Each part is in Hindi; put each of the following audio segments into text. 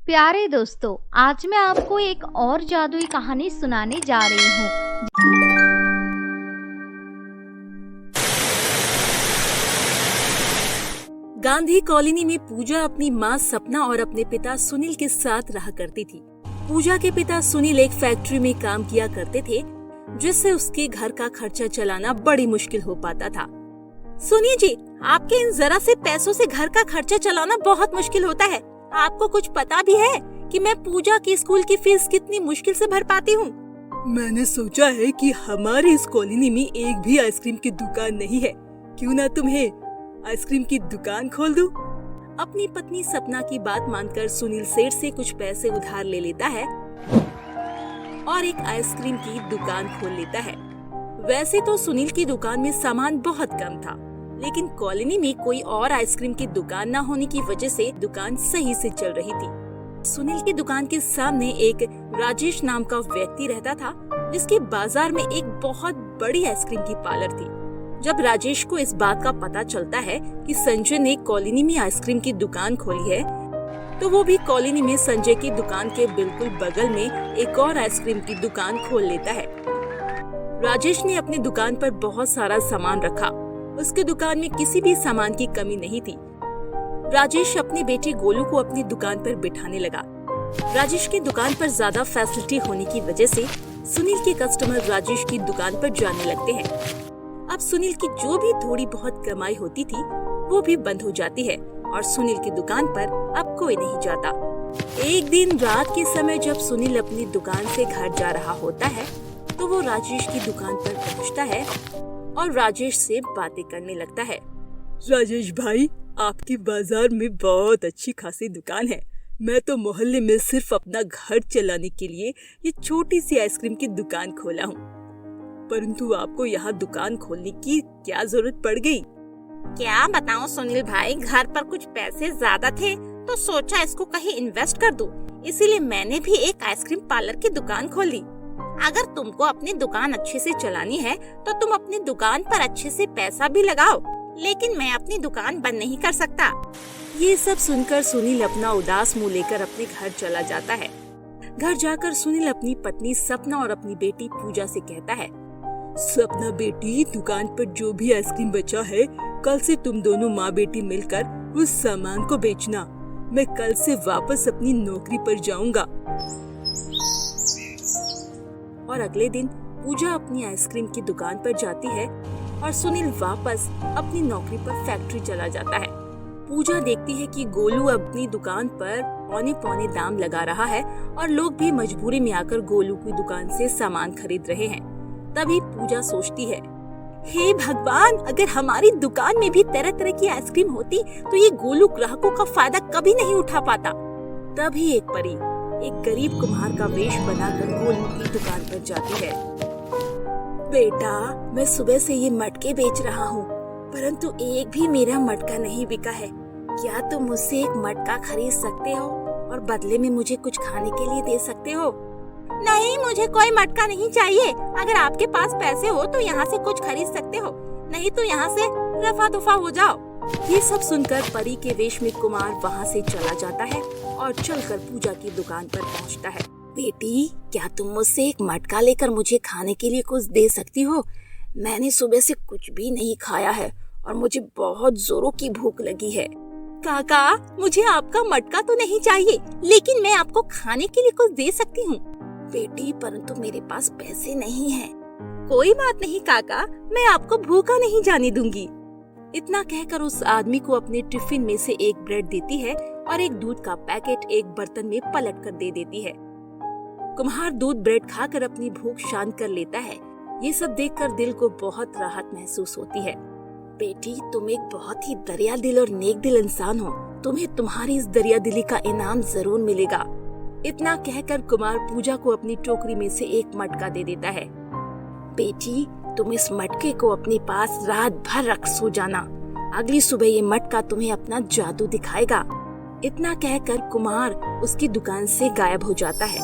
प्यारे दोस्तों, आज मैं आपको एक और जादुई कहानी सुनाने जा रही हूँ। गांधी कॉलोनी में पूजा अपनी माँ सपना और अपने पिता सुनील के साथ रहा करती थी। पूजा के पिता सुनील एक फैक्ट्री में काम किया करते थे, जिससे उसके घर का खर्चा चलाना बड़ी मुश्किल हो पाता था। सुनिए जी, आपके इन जरा से पैसों से घर का खर्चा चलाना बहुत मुश्किल होता है। आपको कुछ पता भी है कि मैं पूजा की स्कूल की फीस कितनी मुश्किल से भर पाती हूँ? मैंने सोचा है कि हमारी इस कॉलोनी में एक भी आइसक्रीम की दुकान नहीं है, क्यों ना तुम्हें आइसक्रीम की दुकान खोल दूं? अपनी पत्नी सपना की बात मानकर सुनील सेठ से कुछ पैसे उधार ले लेता है और एक आइसक्रीम की दुकान खोल लेता है। वैसे तो सुनील की दुकान में सामान बहुत कम था, लेकिन कॉलोनी में कोई और आइसक्रीम की दुकान न होने की वजह से दुकान सही से चल रही थी। सुनील की दुकान के सामने एक राजेश नाम का व्यक्ति रहता था, जिसके बाजार में एक बहुत बड़ी आइसक्रीम की पार्लर थी। जब राजेश को इस बात का पता चलता है कि संजय ने कॉलोनी में आइसक्रीम की दुकान खोली है, तो वो भी कॉलोनी में संजय की दुकान के बिल्कुल बगल में एक और आइसक्रीम की दुकान खोल लेता है। राजेश ने अपनी दुकान पर बहुत सारा सामान रखा। उसकी दुकान में किसी भी सामान की कमी नहीं थी। राजेश अपने बेटे गोलू को अपनी दुकान पर बिठाने लगा। राजेश की दुकान पर ज्यादा फैसिलिटी होने की वजह से सुनील के कस्टमर राजेश की दुकान पर जाने लगते हैं। अब सुनील की जो भी थोड़ी बहुत कमाई होती थी, वो भी बंद हो जाती है और सुनील की दुकान पर अब कोई नहीं जाता। एक दिन रात के समय जब सुनील अपनी दुकान से घर जा रहा होता है, तो वो राजेश की दुकान पर पहुंचता है और राजेश से बातें करने लगता है। राजेश भाई, आपकी बाजार में बहुत अच्छी खासी दुकान है। मैं तो मोहल्ले में सिर्फ अपना घर चलाने के लिए ये छोटी सी आइसक्रीम की दुकान खोला हूँ, परंतु आपको यहाँ दुकान खोलने की क्या जरूरत पड़ गई? क्या बताऊँ सुनील भाई, घर पर कुछ पैसे ज्यादा थे तो सोचा इसको कहीं इन्वेस्ट कर दूं, इसीलिए मैंने भी एक आइसक्रीम पार्लर की दुकान खोली। अगर तुमको अपनी दुकान अच्छे से चलानी है तो तुम अपनी दुकान पर अच्छे से पैसा भी लगाओ, लेकिन मैं अपनी दुकान बंद नहीं कर सकता। ये सब सुनकर सुनील अपना उदास मुंह लेकर अपने घर चला जाता है। घर जाकर सुनील अपनी पत्नी सपना और अपनी बेटी पूजा से कहता है, सपना बेटी, दुकान पर जो भी आइसक्रीम बचा है, कल से तुम दोनों माँ बेटी मिलकर उस सामान को बेचना। मैं कल से वापस अपनी नौकरी पर जाऊंगा। और अगले दिन पूजा अपनी आइसक्रीम की दुकान पर जाती है और सुनील वापस अपनी नौकरी पर फैक्ट्री चला जाता है। पूजा देखती है कि गोलू अपनी दुकान पर औने पौने दाम लगा रहा है और लोग भी मजबूरी में आकर गोलू की दुकान से सामान खरीद रहे हैं। तभी पूजा सोचती है, हे भगवान, अगर हमारी दुकान में भी तरह तरह की आइसक्रीम होती तो ये गोलू ग्राहकों का फायदा कभी नहीं उठा पाता। तभी एक परी एक गरीब कुम्हार का वेश बनाकर गोलू की दुकान पर जाती है। बेटा, मैं सुबह से ये मटके बेच रहा हूँ, परंतु एक भी मेरा मटका नहीं बिका है। क्या तुम मुझसे एक मटका खरीद सकते हो और बदले में मुझे कुछ खाने के लिए दे सकते हो? नहीं, मुझे कोई मटका नहीं चाहिए। अगर आपके पास पैसे हो तो यहाँ से कुछ खरीद सकते हो, नहीं तो यहाँ से रफा दफा हो जाओ। ये सब सुनकर परी के वेश में कुमार वहाँ से चला जाता है और चलकर पूजा की दुकान पर पहुँचता है। बेटी, क्या तुम मुझसे एक मटका लेकर मुझे खाने के लिए कुछ दे सकती हो? मैंने सुबह से कुछ भी नहीं खाया है और मुझे बहुत जोरों की भूख लगी है। काका, मुझे आपका मटका तो नहीं चाहिए, लेकिन मैं आपको खाने के लिए कुछ दे सकती हूँ। बेटी, परंतु मेरे पास पैसे नहीं हैं। कोई बात नहीं काका, मैं आपको भूखा नहीं जाने दूंगी। इतना कहकर उस आदमी को अपने टिफिन में से एक ब्रेड देती है और एक दूध का पैकेट एक बर्तन में पलट कर दे देती है। कुम्हार दूध ब्रेड खाकर अपनी भूख शांत कर लेता है। ये सब देखकर दिल को बहुत राहत महसूस होती है। बेटी, तुम एक बहुत ही दरिया दिल और नेक दिल इंसान हो। तुम्हें तुम्हारी इस दरिया दिली का इनाम जरूर मिलेगा। इतना कहकर कुमार पूजा को अपनी टोकरी में से एक मटका दे देता है। बेटी, तुम इस मटके को अपने पास रात भर रख सो जाना। अगली सुबह ये मटका तुम्हें अपना जादू दिखाएगा। इतना कहकर कुमार उसकी दुकान से गायब हो जाता है।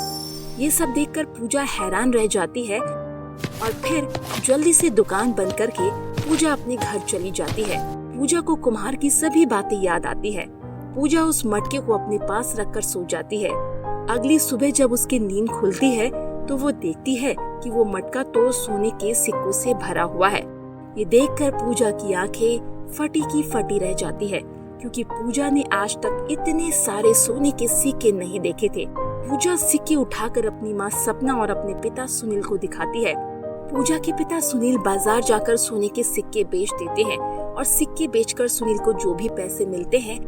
ये सब देखकर पूजा हैरान रह जाती है और फिर जल्दी से दुकान बंद करके पूजा अपने घर चली जाती है। पूजा को कुम्हार की सभी बातें याद आती है। पूजा उस मटके को अपने पास रखकर सो जाती है। अगली सुबह जब उसकी नींद खुलती है तो वो देखती है कि वो मटका तो सोने के सिक्कों से भरा हुआ है। ये देखकर पूजा की आंखें फटी की फटी रह जाती है, क्योंकि पूजा ने आज तक इतने सारे सोने के सिक्के नहीं देखे थे। पूजा सिक्के उठाकर अपनी माँ सपना और अपने पिता सुनील को दिखाती है। पूजा के पिता सुनील बाजार जाकर सोने के सिक्के बेच देते हैं और सिक्के बेचकर सुनील को जो भी पैसे मिलते हैं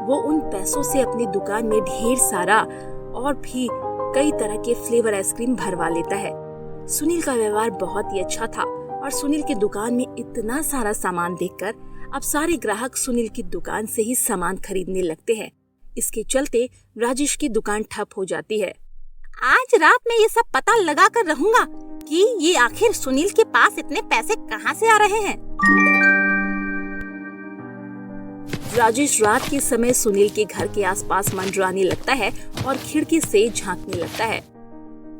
वो उन पैसों से अपनी दुकान में ढेर सारा और भी कई तरह के फ्लेवर आइसक्रीम भरवा लेता है। सुनील का व्यवहार बहुत ही अच्छा था और सुनील की दुकान में इतना सारा सामान देखकर अब सारे ग्राहक सुनील की दुकान से ही सामान खरीदने लगते हैं। इसके चलते राजेश की दुकान ठप हो जाती है। आज रात में ये सब पता लगा कर रहूंगा कि ये आखिर सुनील के पास इतने पैसे कहाँ से आ रहे हैं। राजेश रात के समय सुनील के घर के आसपास मंडराने लगता है और खिड़की से झांकने लगता है।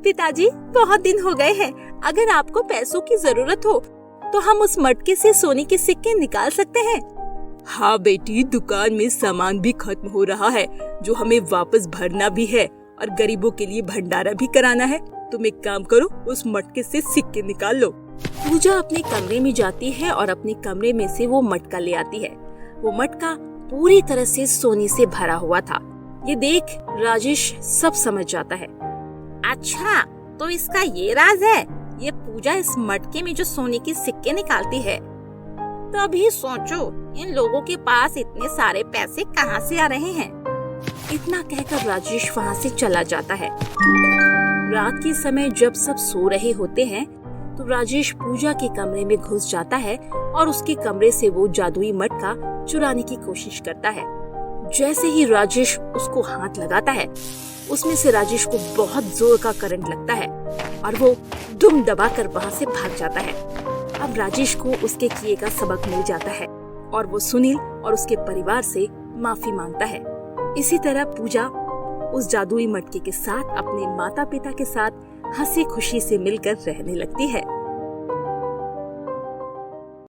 पिताजी, बहुत दिन हो गए हैं, अगर आपको पैसों की जरूरत हो तो हम उस मटके से सोने के सिक्के निकाल सकते हैं। हाँ बेटी, दुकान में सामान भी खत्म हो रहा है जो हमें वापस भरना भी है और गरीबों के लिए भंडारा भी कराना है। तुम एक काम करो, उस मटके से सिक्के निकाल लो। पूजा अपने कमरे में जाती है और अपने कमरे में से वो मटका ले आती है। वो मटका पूरी तरह से सोने से भरा हुआ था। ये देख राजेश सब समझ जाता है। अच्छा, तो इसका ये राज है। ये पूजा इस मटके में जो सोने के सिक्के निकालती है। तभी सोचो इन लोगों के पास इतने सारे पैसे कहाँ से आ रहे हैं। इतना कहकर राजेश वहाँ से चला जाता है। रात के समय जब सब सो रहे होते हैं तो राजेश पूजा के कमरे में घुस जाता है और उसके कमरे से वो जादुई मटका चुराने की कोशिश करता है। जैसे ही राजेश उसको हाथ लगाता है, उसमें से राजेश को बहुत जोर का करंट लगता है और वो दुम दबाकर वहाँ से भाग जाता है। अब राजेश को उसके किए का सबक मिल जाता है और वो सुनील और उसके परिवार से माफी मांगता है। इसी तरह पूजा उस जादुई मटके के साथ अपने माता पिता के साथ हंसी खुशी से मिलकर रहने लगती है।